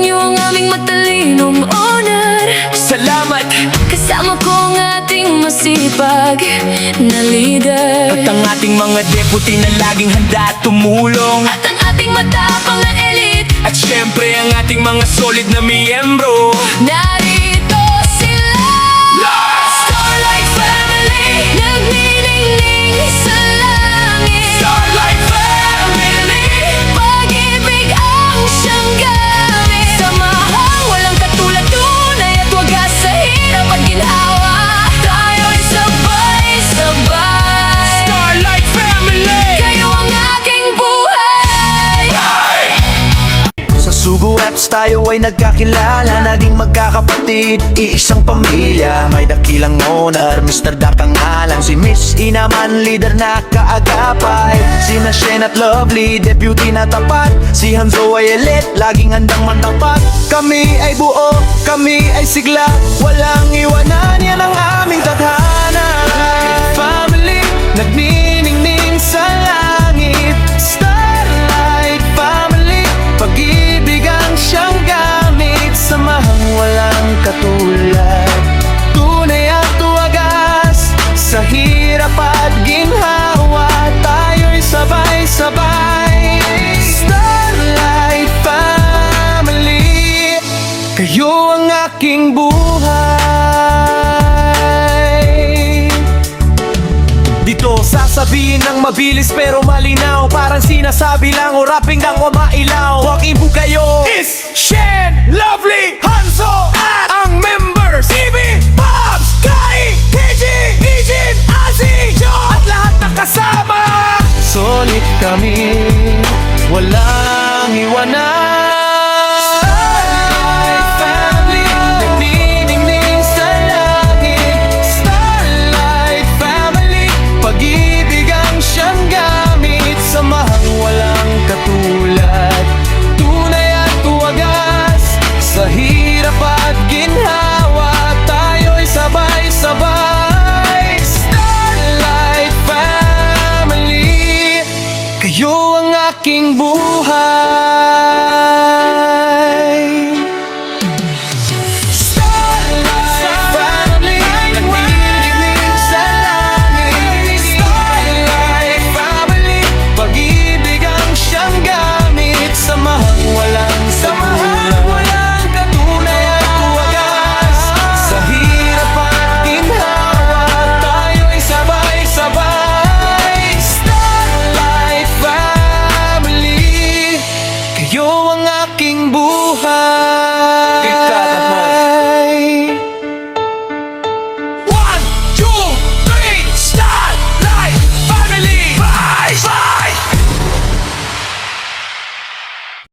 inyo ang aming matalinong owner. Salamat! Kasama ko ang ating masipag na leader, At ang ating mga deputy na laging handa at tumulong. at ang ating matapang na elite. At syempre ang ating mga solid na miyembro. Narito sila, Starlight Family, nagniningning sa langit. Starlight Family! Pag-ibig ang siyang gamit. Samahang walang katulad, tunay at wagas sa hirap at ginhawa. Tayo'y sabay-sabay. Starlight Family! Kayo ang aking buhay. Sa Sugo Apps tayo ay nagkakilala, naging magkakapatid, iisang pamilya. May dakilang owner, Mr. Dak ang alang. Si Miss Inaman, leader na kaagapay. Sina Shen at Lovely, deputy na tapat. Si Hanzo ay elite, laging handang matapat. Kami ay buo, kami ay sigla, walang iwanan, yan ang aming tadhana. Family, nagniningning sa langit. Starlight Family, pag-ibig ang siyang gamit. Samahang walang katulad, tunay at wagas sa hirap at ginhawa. Tayo'y sabay-sabay. Starlight Family, kayo ang aking buhay. Dito sasabihin ng mabilis pero malinaw, parang sinasabi lang o rapping lang o mailaw. Walking book kayo is Shen, Lovely, Hanzo at ang members CB, Pops, Kai, KG, Ijin, Azi, Joe at lahat na kasama. Solid kami, walang iwanan. Starlight Family, nagniningning sa langit. Starlight Family, pag-ibig ang siyang gamit. Samahang walang katulad, tunay at wagas sa hirap at ginhawa. Tayo'y sabay-sabay. Starlight Family, kayo ang aking buhay. Starlight Family, nagniningning sa langit. Starlight Family, pag-ibig ang siyang gamit. Samahang walang katunay at wagas sa hirap at ginhawa. Tayo'y sabay-sabay. Starlight Family, kayo ang aking buhay.